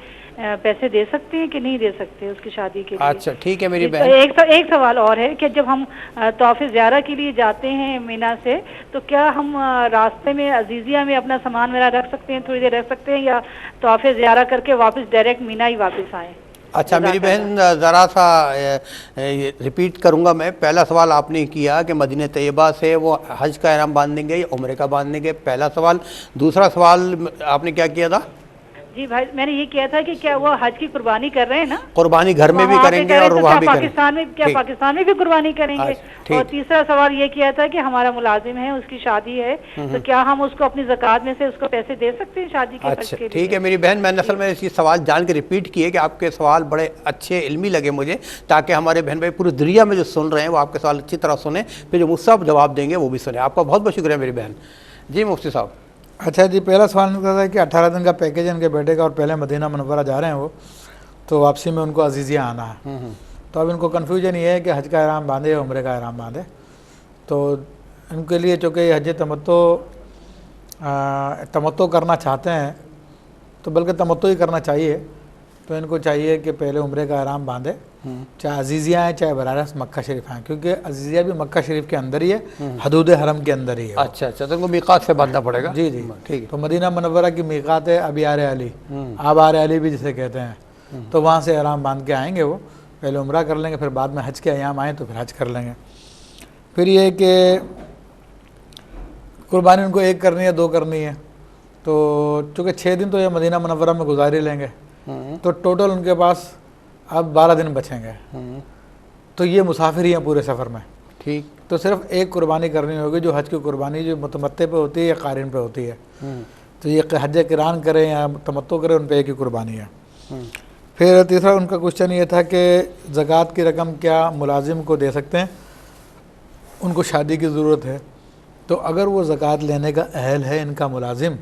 F: پیسے دے سکتے ہیں کہ نہیں دے سکتے اس کی شادی کے لیے؟
A: اچھا ٹھیک ہے میری بہن.
F: ایک سوال اور ہے کہ جب ہم طواف زیارہ کے لیے جاتے ہیں مینا سے، تو کیا ہم راستے میں عزیزیہ میں اپنا سامان میرا رکھ سکتے ہیں، تھوڑی دیر رکھ سکتے ہیں، یا طواف زیارہ کر کے واپس ڈائریکٹ مینا ہی واپس آئیں؟
A: اچھا میری بہن ذرا سا ریپیٹ کروں گا میں. پہلا سوال آپ نے کیا کہ مدینہ طیبہ سے وہ حج کا احرام باندھیں گے یا عمرے کا باندھیں گے، پہلا سوال. دوسرا سوال آپ نے کیا کیا تھا؟
F: جی بھائی، میں نے یہ کیا تھا کہ کیا وہ حج کی قربانی کر رہے ہیں نا؟
A: قربانی گھر میں بھی کریں گے اور وہاں بھی کریں گے.
F: پاکستان میں بھی قربانی کریں گے. اور تیسرا سوال یہ کیا تھا کہ ہمارا ملازم ہے، اس کی شادی ہے، تو کیا ہم اس کو اپنی زکوٰۃ میں سے اس کو پیسے دے سکتے ہیں شادی کے خرچ کے لیے؟
A: ٹھیک ہے میری بہن. میں اصل میں اسی سوال جان کے ریپیٹ کیے کہ آپ کے سوال بڑے اچھے علمی لگے مجھے، تاکہ ہمارے بہن بھائی پوری دنیا میں جو سن رہے ہیں وہ آپ کے سوال اچھی طرح سنیں، پھر جو مجھ سے آپ جواب دیں گے وہ بھی سنیں. آپ کا بہت بہت شکریہ میری بہن. جی مفتی صاحب.
B: اچھا جی، پہلا سوال ان کا تھا کہ 18 دن کا پیکیج ان کے بیٹے کا، اور پہلے مدینہ منورہ جا رہے ہیں وہ، تو واپسی میں ان کو عزیزیہ آنا ہے. تو اب ان کو کنفیوژن یہ ہے کہ حج کا احرام باندھے یا عمرے کا احرام باندھے. تو ان کے لیے چونکہ یہ حج تمتع کرنا چاہتے ہیں، تو بلکہ تمتع ہی کرنا چاہیے، تو ان کو چاہیے کہ پہلے عمرے کا احرام باندھے، چاہے عزیزیہ ہیں چاہے براہ راست مکہ شریف ہیں، کیونکہ عزیزیہ بھی مکہ شریف کے اندر ہی ہے، حدود حرم کے اندر ہی ہے.
A: اچھا تو ان کو میقات سے باندھنا پڑے گا.
B: جی جی
A: ٹھیک ہے.
B: تو مدینہ منورہ کی میقات ہے ابیار علی، آبار علی بھی جسے کہتے ہیں، تو وہاں سے احرام باندھ کے آئیں گے. وہ پہلے عمرہ کر لیں گے، پھر بعد میں حج کے ایام آئیں تو پھر حج کر لیں گے. پھر یہ کہ قربانی ان کو ایک کرنی ہے، 2 کرنی ہے، تو چونکہ 6 دن تو یہ مدینہ منورہ میں گزار ہی لیں گے، تو ٹوٹل ان کے پاس اب 12 دن بچیں گے. تو یہ مسافر ہی ہیں پورے سفر میں.
A: ٹھیک.
B: تو صرف ایک قربانی کرنی ہوگی، جو حج کی قربانی جو متمتع پہ ہوتی ہے یا قارن پہ ہوتی ہے. تو یہ حج قران کریں یا تمتع کریں، ان پہ ایک ہی قربانی ہے. پھر تیسرا ان کا کوشچن یہ تھا کہ زکوٰۃ کی رقم کیا ملازم کو دے سکتے ہیں؟ ان کو شادی کی ضرورت ہے، تو اگر وہ زکوٰۃ لینے کا اہل ہے ان کا ملازم،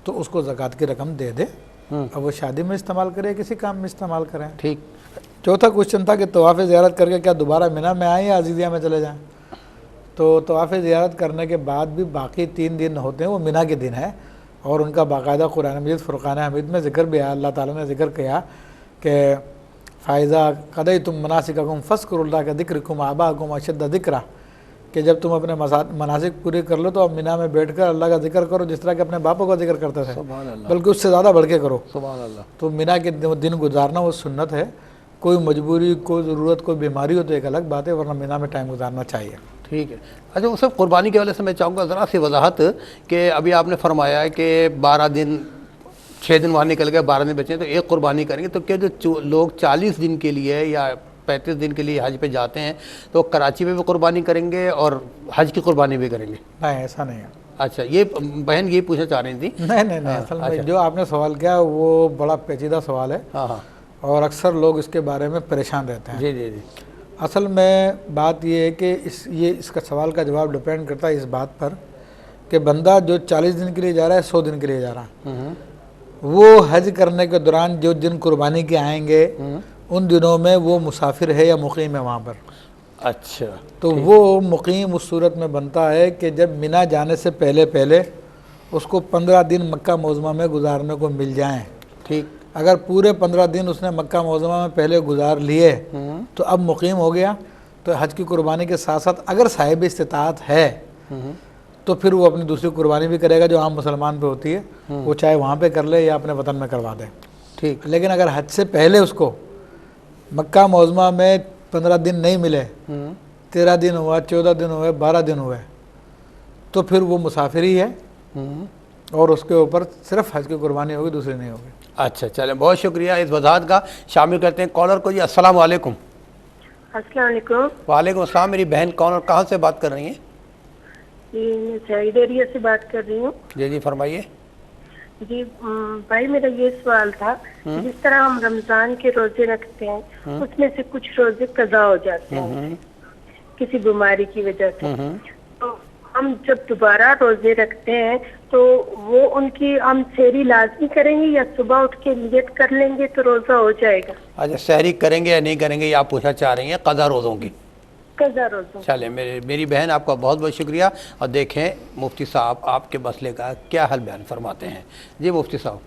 B: تو اس کو زکوٰۃ کی رقم دے دے. اب وہ شادی میں استعمال کرے، کسی کام میں استعمال کریں.
A: ٹھیک.
B: چوتھا کوشچن تھا کہ طواف زیارت کر کے کیا دوبارہ مینا میں آئیں یا عزیزیہ میں چلے جائیں؟ تو طواف زیارت کرنے کے بعد بھی باقی 3 دن ہوتے ہیں، وہ مینا کے دن ہے، اور ان کا باقاعدہ قرآن مجید فرقان حمید میں ذکر بھی ہے. اللہ تعالیٰ نے ذکر کیا کہ فائزہ قضیتم مناسککم فاذکروا اللہ کا ذکرکم آباءکم اشد ذکرا، کہ جب تم اپنے مناسک پورے کر لو تو اب مینا میں بیٹھ کر اللہ کا ذکر کرو جس طرح کہ اپنے باپوں کا ذکر کرتے تھے، بلکہ اس سے زیادہ بڑھ کے کرو.
A: سبحان اللہ.
B: تو مینا کے دن گزارنا وہ سنت ہے. کوئی مجبوری، کوئی ضرورت، کوئی بیماری ہو تو ایک الگ بات ہے، ورنہ مینا میں ٹائم گزارنا چاہیے.
A: ٹھیک ہے. اچھا اس قربانی کے حوالے سے میں چاہوں گا ذرا سی وضاحت کہ ابھی آپ نے فرمایا ہے کہ 12 دن 6 دن وہاں نکل گئے، 12 دن بچے ہیں تو ایک قربانی کریں گے. تو کیا جو لوگ 40 دن کے لیے یا 35 دن کے لیے حج پہ جاتے ہیں تو کراچی میں بھی قربانی کریں گے اور حج کی قربانی بھی کریں گے؟
B: نہیں، ایسا نہیں ہے.
A: اچھا یہ بہن یہ پوچھنا چاہ رہی تھی.
B: نہیں اصل میں جو آپ نے سوال کیا وہ بڑا پیچیدہ سوال ہے.
A: ہاں.
B: اور اکثر لوگ اس کے بارے میں پریشان رہتے ہیں.
A: جی.
B: اصل میں بات یہ ہے کہ اس کا سوال کا جواب ڈپینڈ کرتا ہے اس بات پر کہ بندہ جو 40 دن کے لیے جا رہا ہے، 100 دن کے لیے جا رہا ہے، وہ حج کرنے کے دوران جو دن قربانی کے آئیں گے ان دنوں میں وہ مسافر ہے یا مقیم ہے وہاں پر.
A: اچھا.
B: تو وہ مقیم اس صورت میں بنتا ہے کہ جب مینا جانے سے پہلے اس کو 15 دن مکہ معظمہ میں گزارنے کو مل جائیں.
A: ٹھیک.
B: اگر پورے 15 دن اس نے مکہ معظمہ میں پہلے گزار لیے تو اب مقیم ہو گیا. تو حج کی قربانی کے ساتھ ساتھ اگر صاحب استطاعت ہے تو پھر وہ اپنی دوسری قربانی بھی کرے گا جو عام مسلمان پہ ہوتی ہے، وہ چاہے وہاں پہ کر لے یا اپنے وطن میں کروا دے.
A: ٹھیک.
B: لیکن اگر حج سے پہلے اس کو مکہ معظمہ میں 15 دن نہیں ملے، 13 دن ہوا، 14 دن ہوئے، 12 دن ہوئے، تو پھر وہ مسافر ہی ہے اور اس کے اوپر صرف حج کی قربانی ہوگی، دوسری نہیں ہوگی.
A: اچھا چلیں، بہت شکریہ اس وضاحت کا. شامل کرتے ہیں کالر کو. جی السلام علیکم.
C: السلام علیکم.
A: وعلیکم السلام. میری بہن کون اور کہاں سے بات کر رہی ہیں؟
C: جی میں سعید ایریا سے بات کر رہی ہوں.
A: جی فرمائیے.
C: جی بھائی میرا یہ سوال تھا، جس طرح ہم رمضان کے روزے رکھتے ہیں اس میں سے کچھ روزے قضا ہو جاتے ہیں کسی بیماری کی وجہ سے، تو
G: ہم جب دوبارہ روزے رکھتے ہیں تو وہ ان کی ہم سحری لازمی کریں گے یا صبح اٹھ کے نیت کر لیں گے تو روزہ ہو جائے گا؟
A: اچھا سحری کریں گے یا نہیں کریں گے یہ آپ پوچھنا چاہ رہی ہیں قضا روزوں کی؟
G: قضا روزوں۔
A: چلیں میری بہن آپ کا بہت بہت شکریہ، اور دیکھیں مفتی صاحب آپ کے مسئلے کا کیا حل بیان فرماتے ہیں۔ جی مفتی صاحب۔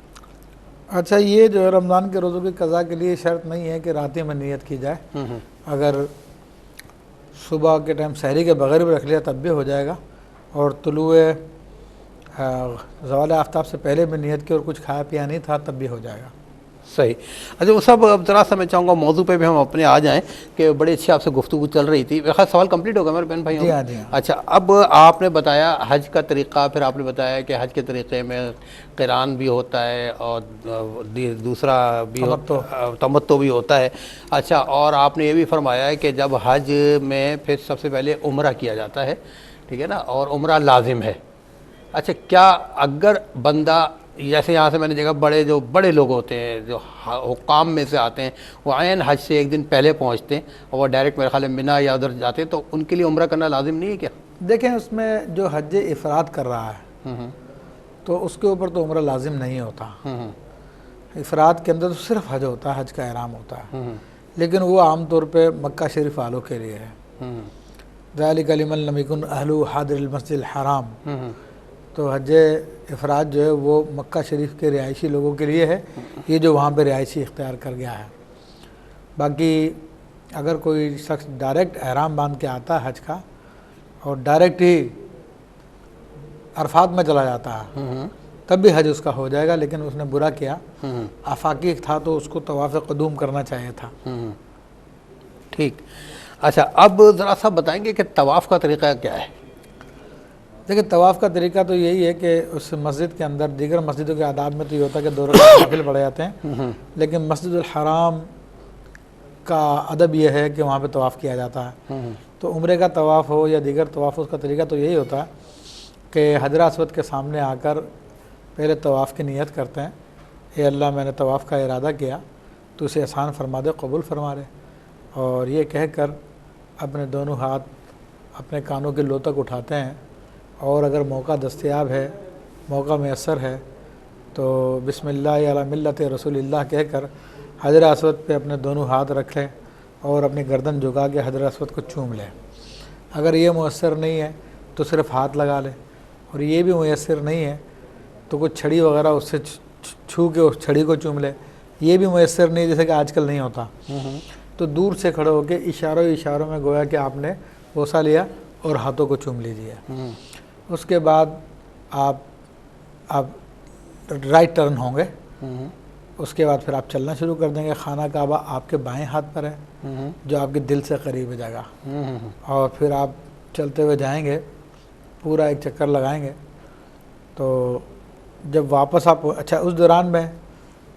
B: اچھا یہ جو رمضان کے روزوں کی قضا کے لیے شرط نہیں ہے کہ رات میں نیت کی جائے، اگر صبح کے ٹائم سحری کے بغیر بھی رکھ لیا تب بھی ہو جائے گا، اور طلوع زوال آفتاب سے پہلے بھی نیت کی اور کچھ کھایا پیا نہیں تھا تب بھی ہو جائے گا۔
A: صحیح۔ اچھا وہ سب اب ذرا سا میں چاہوں گا موضوع پہ بھی ہم اپنے آ جائیں کہ بڑی اچھی آپ سے گفتگو چل رہی تھی، خیر سوال کمپلیٹ ہوگا میرے بہن بھائی؟
B: جی ہاں جی ہاں۔
A: اچھا اب آپ نے بتایا حج کا طریقہ، پھر آپ نے بتایا کہ حج کے طریقے میں قران بھی ہوتا ہے اور دوسرا بھی تمتع بھی ہوتا ہے۔ اچھا اور آپ نے یہ بھی فرمایا ہے کہ جب حج میں پھر سب سے پہلے عمرہ کیا جاتا ہے، ٹھیک ہے نا، اور عمرہ لازم ہے۔ اچھا کیا اگر بندہ جیسے یہاں سے میں نے دیکھا بڑے لوگ ہوتے ہیں جو حکام میں سے آتے ہیں، وہ عین حج سے ایک دن پہلے پہنچتے ہیں اور وہ ڈائریکٹ میرے خیال میں منا یا ادھر جاتے ہیں، تو ان کے لیے عمرہ کرنا لازم نہیں ہے کیا؟
B: دیکھیں اس میں جو حج افراد کر رہا ہے تو اس کے اوپر تو عمرہ لازم نہیں ہوتا، افراد کے اندر تو صرف حج ہوتا ہے، حج کا احرام ہوتا ہے، لیکن وہ عام طور پہ مکہ شریف والوں کے لیے ہے۔ ذالک لمن لم یکن اہلہ حاضر المسجد الحرام، تو حج افراد جو ہے وہ مکہ شریف کے رہائشی لوگوں کے لیے ہے، یہ جو وہاں پہ رہائشی اختیار کر گیا ہے۔ باقی اگر کوئی شخص ڈائریکٹ احرام باندھ کے آتا ہے حج کا اور ڈائریکٹ ہی عرفات میں چلا جاتا ہے تب بھی حج اس کا ہو جائے گا، لیکن اس نے برا کیا، آفاقی تھا تو اس کو طواف قدوم کرنا چاہیے تھا۔
A: ٹھیک۔ اچھا اب ذرا سا بتائیں گے کہ طواف کا طریقہ کیا ہے؟
B: دیکھیں طواف کا طریقہ تو یہی ہے کہ اس مسجد کے اندر، دیگر مسجدوں کے آداب میں تو یہ ہوتا ہے کہ 2 رکعت نافل پڑھے جاتے ہیں، لیکن مسجد الحرام کا ادب یہ ہے کہ وہاں پہ طواف کیا جاتا ہے۔ تو عمرے کا طواف ہو یا دیگر طواف، اس کا طریقہ تو یہی ہوتا ہے کہ حجر اسود کے سامنے آ کر پہلے طواف کی نیت کرتے ہیں، اے اللہ میں نے طواف کا ارادہ کیا تو اسے آسان فرما دے، قبول فرما دے، اور یہ کہہ کر اپنے دونوں ہاتھ اپنے کانوں کے لو تک اٹھاتے ہیں، اور اگر موقع دستیاب ہے، موقع میسر ہے تو بسم اللہ علی ملت رسول اللہ کہہ کر حجر اسود پہ اپنے دونوں ہاتھ رکھ لیں اور اپنی گردن جھکا کے حجر اسود کو چوم لیں۔ اگر یہ میسر نہیں ہے تو صرف ہاتھ لگا لیں، اور یہ بھی میسر نہیں ہے تو کوئی چھڑی وغیرہ اس سے چھو کے اس چھڑی کو چوم لے، یہ بھی میسر نہیں جیسے کہ آج کل نہیں ہوتا، تو دور سے کھڑے ہو کے اشاروں میں گویا کہ آپ نے بوسہ لیا اور ہاتھوں کو چوم لیجیے۔ اس کے بعد آپ رائٹ ٹرن ہوں گے، اس کے بعد پھر آپ چلنا شروع کر دیں گے۔ خانہ کعبہ آپ کے بائیں ہاتھ پر ہے جو آپ کے دل سے قریب ہے جگہ، اور پھر آپ چلتے ہوئے جائیں گے، پورا ایک چکر لگائیں گے۔ تو جب واپس آپ، اچھا اس دوران میں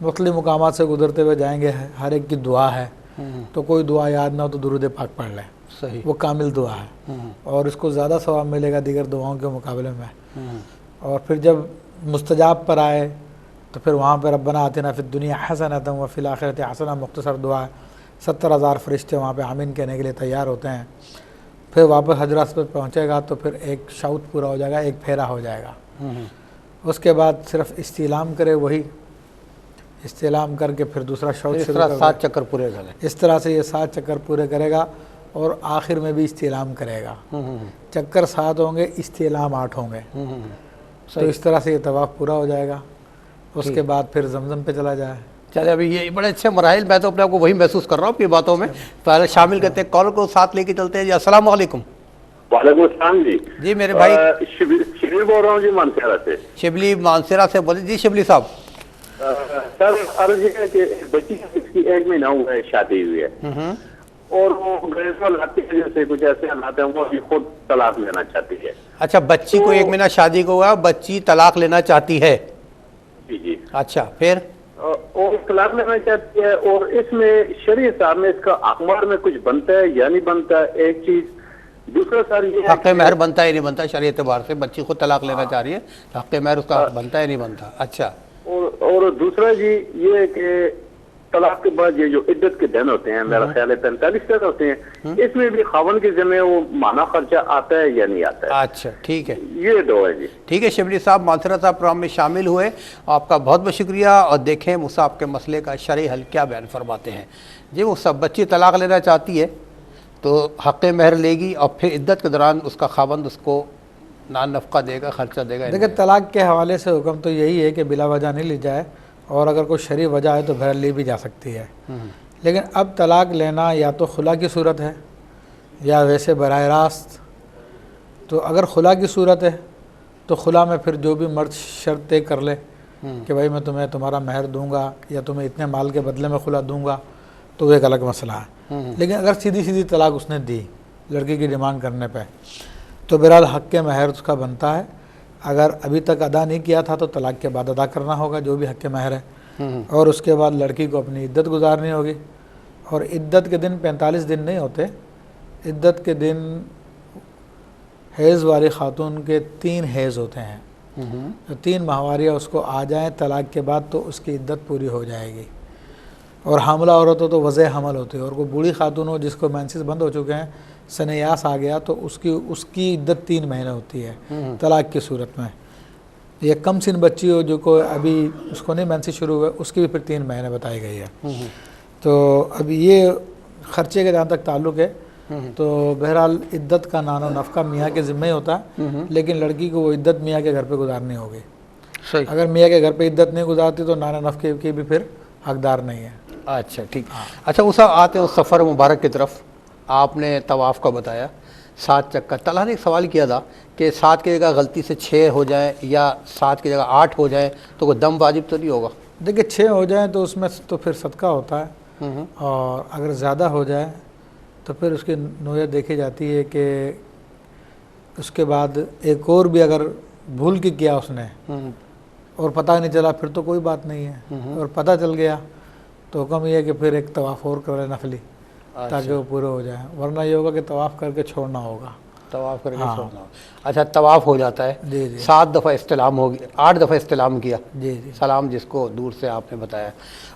B: مختلف مقامات سے گزرتے ہوئے جائیں گے، ہر ایک کی دعا ہے، تو کوئی دعا یاد نہ ہو تو درود پاک پڑھ لیں،
A: صحیح،
B: وہ کامل دعا ہے اور اس کو زیادہ ثواب ملے گا دیگر دعاؤں کے مقابلے میں۔ اور پھر جب مستجاب پر آئے تو پھر وہاں پہ ربنا آتنا فی الدنیا حسنۃ وفی الآخرۃ حسنۃ، مختصر دعا ہے، 70,000 فرشتے وہاں پہ آمین کہنے کے لیے تیار ہوتے ہیں۔ پھر واپس حجر اسود پہنچے گا تو پھر ایک شاؤٹ پورا ہو جائے گا، ایک پھیرا ہو جائے گا۔ اس کے بعد صرف استعلام کرے، وہی استعلام کر کے پھر دوسرا شاؤٹ
A: اس
B: شروع
A: طرح
B: کر
A: 7 چکر پورے کر لیں۔
B: اس طرح سے یہ 7 چکر پورے کرے گا اور آخر میں بھی استعلام کرے گا۔ چکر 7 ہوں گے، استعلام 8 ہوں گے، تو اس طرح سے یہ طواف پورا ہو جائے گا۔ اس کے بعد پھر زمزم پہ چلا جائے۔
A: چلے ابھی یہ بڑے اچھے مراحل، میں تو اپنے آپ کو وہی محسوس کر رہا ہوں آپ کی باتوں میں۔ پہلے شامل کرتے ہیں کال کو، ساتھ لے کے چلتے ہیں۔ جی السلام علیکم۔
H: وعلیکم السلام جی۔
A: جی میرے بھائی
H: شبلی بول رہا ہوں جی، مانسہرہ سے۔
A: شبلی مانسہرہ سے بولے جی شبلی صاحب۔
H: سر عرض یہ ہے کہ بچی کی 1 مہینہ ہوا ہے شادی ہوئی ہے، اور وہ گھر لاتی ہے، جیسے کچھ ایسے حالات ہیں، وہ ابھی خود طلاق لینا چاہتی ہے۔
A: اچھا بچی کو 1 مہینہ شادی کو ہوا، بچی طلاق لینا چاہتی ہے؟
H: جی جی۔
A: اچھا پھر؟
H: اور طلاق لینا چاہتی ہے، اور اس میں شرعی حساب میں اس کا اقمار میں کچھ بنتا ہے یا نہیں بنتا، ایک چیز۔ دوسرا سر یہ
A: حق مہر بنتا ہے نہیں بنتا شرعی اعتبار سے؟ بچی خود طلاق لینا چاہ رہی ہے، حق مہر اس کا بنتا ہے نہیں بنتا؟ اچھا۔
H: اور دوسرا جی یہ ہے کہ طلاق کے بعد یہ جو عدت کے دن ہوتے ہیں میرا خیال ہے 45 دن ہوتے ہیں، اس میں بھی خاوند کے ذمہ وہ ماہانہ خرچہ آتا ہے یا نہیں آتا ہے؟
A: اچھا ٹھیک ہے،
H: یہ دو ہے جی۔
A: ٹھیک ہے شبلی صاحب، مانسرا صاحب پروگرام میں شامل ہوئے، آپ کا بہت بہت شکریہ، اور دیکھیں مصعب کے مسئلے کا شرعی حل کیا بیان فرماتے ہیں۔ جی مصعب، بچی طلاق لینا چاہتی ہے تو حق مہر لے گی اور پھر عدت کے دوران اس کا خاوند اس کو نان نفقہ دے گا، خرچہ دے گا؟
B: دیکھیں طلاق کے حوالے سے حکم تو یہی ہے کہ بلا وجہ نہیں لی جائے، اور اگر کوئی شرعی وجہ ہے تو بہر لی بھی جا سکتی ہے۔ لیکن اب طلاق لینا یا تو خلا کی صورت ہے یا ویسے براہ راست، تو اگر خلا کی صورت ہے تو خلا میں پھر جو بھی مرد شرط طے کر لے کہ بھائی میں تمہیں تمہارا مہر دوں گا یا تمہیں اتنے مال کے بدلے میں خلا دوں گا، تو وہ ایک الگ مسئلہ ہے۔ لیکن اگر سیدھی سیدھی طلاق اس نے دی لڑکی کی ڈیمانڈ کرنے پہ، تو بہرحال حق کے مہر اس کا بنتا ہے۔ اگر ابھی تک ادا نہیں کیا تھا تو طلاق کے بعد ادا کرنا ہوگا جو بھی حق کے مہر ہے، اور اس کے بعد لڑکی کو اپنی عدت گزارنی ہوگی۔ اور عدت کے دن 45 دن نہیں ہوتے، عدت کے دن حیض والی خاتون کے 3 حیض ہوتے ہیں، تو 3 ماہواریہ اس کو آ جائیں طلاق کے بعد تو اس کی عدت پوری ہو جائے گی۔ اور حاملہ عورت ہو تو وضع حمل ہوتی ہے، اور کوئی بوڑھی خاتون ہو جس کو مینسز بند ہو چکے ہیں، سنیاس آ گیا، تو اس کی عدت 3 مہینے ہوتی ہے طلاق کی صورت میں۔ یہ کم سن بچی ہو جو کو ابھی اس کو نہیں مینسز شروع ہوئے، اس کی بھی پھر 3 مہینے بتائی گئی ہے۔ تو اب یہ خرچے کے جہاں تک تعلق ہے تو بہرحال عدت کا نان و نفقہ میاں کے ذمہ ہی ہوتا ہے، لیکن لڑکی کو وہ عدت میاں کے گھر پہ گزارنی ہوگی۔ اگر میاں کے گھر پہ عدت نہیں گزارتی تو نان و نفقے کی بھی پھر حقدار نہیں ہے۔
A: اچھا ٹھیک۔ اچھا اس آتے ہیں اس سفر مبارک کی طرف، آپ نے طواف کا بتایا 7 چکر، طلحہ نے ایک سوال کیا تھا کہ 7 کی جگہ غلطی سے 6 ہو جائیں یا 7 کی جگہ 8 ہو جائیں تو کوئی دم واجب تو نہیں ہوگا؟
B: دیکھیں 6 ہو جائیں تو اس میں تو پھر صدقہ ہوتا ہے، اور اگر زیادہ ہو جائے تو پھر اس کی نوعیت دیکھی جاتی ہے کہ اس کے بعد ایک اور بھی اگر بھول کے کیا اس نے اور پتہ نہیں چلا پھر تو کوئی بات نہیں ہے، اور پتہ چل گیا تو حکم یہ ہے کہ پھر ایک طواف اور کرے نفلی تاکہ وہ پورے ہو جائیں، ورنہ یہ ہوگا کہ طواف کر کے چھوڑنا ہوگا۔
A: طواف کر کے چھوڑنا ہوگا۔ اچھا طواف ہو جاتا ہے،
B: جی جی
A: 7 دفعہ استلام ہوگی، 8 دفعہ استلام کیا،
B: جی جی
A: سلام جس کو دور سے آپ نے بتایا۔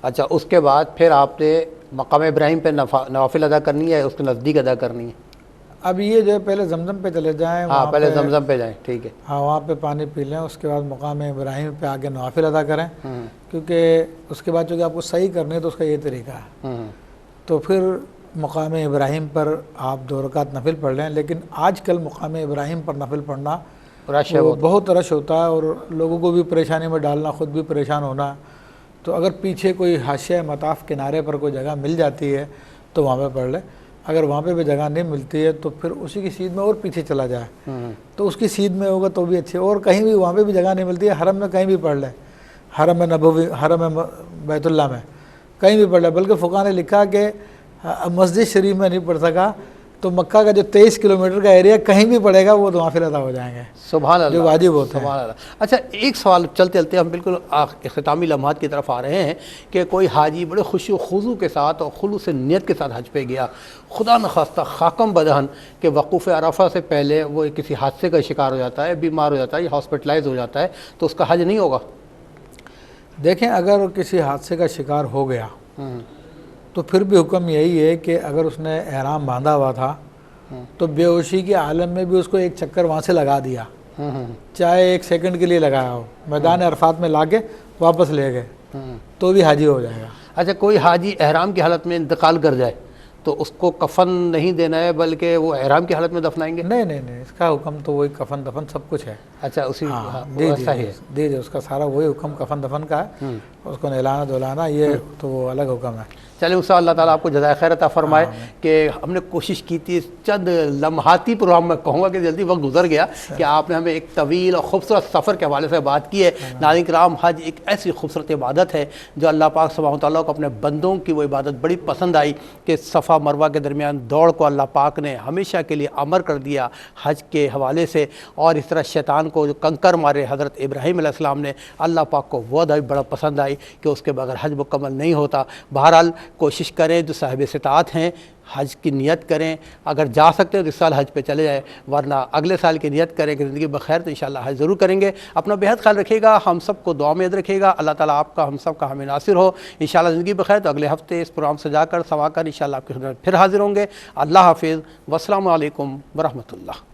A: اچھا اس کے بعد پھر آپ نے مقام ابراہیم پہ نوافل ادا کرنی ہے، اس کے نزدیک ادا کرنی ہے؟
B: اب یہ جو ہے پہلے زمزم پہ چلے جائیں،
A: ہاں پہلے زمزم پہ جائیں، ٹھیک ہے،
B: ہاں وہاں پہ پانی پی لیں، اس کے بعد مقام ابراہیم پہ آگے نوافل ادا کریں، کیونکہ اس کے بعد چونکہ آپ کو صحیح کرنے ہے تو اس کا یہ طریقہ ہے۔ تو پھر مقام ابراہیم پر آپ 2 رکعت نفل پڑھ لیں، لیکن آج کل مقام ابراہیم پر نفل پڑھنا بہت رش ہوتا ہے اور لوگوں کو بھی پریشانی میں ڈالنا، خود بھی پریشان ہونا۔ تو اگر پیچھے کوئی حاشیہ مطاف کنارے پر کوئی جگہ مل جاتی ہے تو وہاں پہ پڑھ لیں، اگر وہاں پہ بھی جگہ نہیں ملتی ہے تو پھر اسی کی سیدھ میں اور پیچھے چلا جائے تو اس کی سیدھ میں ہوگا تو بھی اچھے، اور کہیں بھی وہاں پہ بھی جگہ نہیں ملتی ہے، حرم میں کہیں بھی پڑھ لیں، حرم نبوی، حرم بیت اللہ میں کہیں بھی پڑھ لیں۔ بلکہ فقہا نے لکھا کہ مسجد شریف میں نہیں پڑھ سکا تو مکہ کا جو 23 کلومیٹر کا ایریا کہیں بھی پڑے گا وہ نوافل ادا ہو جائیں گے،
A: سبحان اللہ،
B: جو واجب ہوتے ہیں۔
A: سبحان اللہ۔ اچھا ایک سوال چلتے چلتے ہم بالکل اختتامی لمحات کی طرف آ رہے ہیں کہ کوئی حاجی بڑے خوشی و خضوع کے ساتھ اور خلوص نیت کے ساتھ حج پہ گیا، خدا نخواستہ خاکم بدہن کہ وقوف عرفہ سے پہلے وہ کسی حادثے کا شکار ہو جاتا ہے، بیمار ہو جاتا ہے یا ہاسپٹلائز ہو جاتا ہے، تو اس کا حج نہیں ہوگا؟
B: دیکھیں اگر کسی حادثے کا شکار ہو گیا تو پھر بھی حکم یہی ہے کہ اگر اس نے احرام باندھا ہوا تھا تو بے ہوشی کے عالم میں بھی اس کو ایک چکر وہاں سے لگا دیا، چاہے 1 سیکنڈ کے لیے لگایا ہو، میدان عرفات میں لا کے واپس لے گئے تو بھی حاجی ہو جائے گا۔
A: اچھا کوئی حاجی احرام کی حالت میں انتقال کر جائے تو اس کو کفن نہیں دینا ہے بلکہ وہ احرام کی حالت میں دفنائیں گے؟
B: نہیں، اس کا حکم تو وہی کفن دفن سب کچھ ہے۔
A: اچھا اسی
B: ایسا ہی ہے، اس کا سارا وہی حکم کفن دفن کا ہے، اس کو نہلانا دھلانا یہ تو وہ الگ حکم ہے۔
A: چلیں اس اللہ تعالیٰ آپ کو جزائے خیر عطا فرمائے کہ ہم نے کوشش کی تھی چند لمحاتی پروگرام میں کہوں گا کہ جلدی وقت گزر گیا کہ آپ نے ہمیں ایک طویل اور خوبصورت سفر کے حوالے سے بات کی ہے۔ ناظرین کرام حج ایک ایسی خوبصورت عبادت ہے جو اللہ پاک سبحانہ وتعالیٰ کو اپنے بندوں کی وہ عبادت بڑی پسند آئی کہ صفا مروہ کے درمیان دوڑ کو اللہ پاک نے ہمیشہ کے لیے امر کر دیا حج کے حوالے سے، اور اس طرح شیطان کو جو کنکر مارے حضرت ابراہیم علیہ السلام نے، اللہ پاک کو وہ بڑا پسند آئی کہ اس کے بغیر حج مکمل نہیں ہوتا۔ بہرحال کوشش کریں، جو صاحب استطاعت ہیں حج کی نیت کریں، اگر جا سکتے ہیں تو اس سال حج پہ چلے جائیں، ورنہ اگلے سال کی نیت کریں کہ زندگی بخیر تو انشاءاللہ حج ضرور کریں گے۔ اپنا بہت خیال رکھیے گا، ہم سب کو دعا میں یاد رکھیے گا، اللہ تعالیٰ آپ کا ہم سب کا ہمیں ناصر ہو۔ انشاءاللہ زندگی بخیر تو اگلے ہفتے اس پروگرام سجا کر سوا کر انشاءاللہ آپ کی خدمت پھر حاضر ہوں گے۔ اللہ حافظ، والسلام علیکم ورحمۃ اللہ۔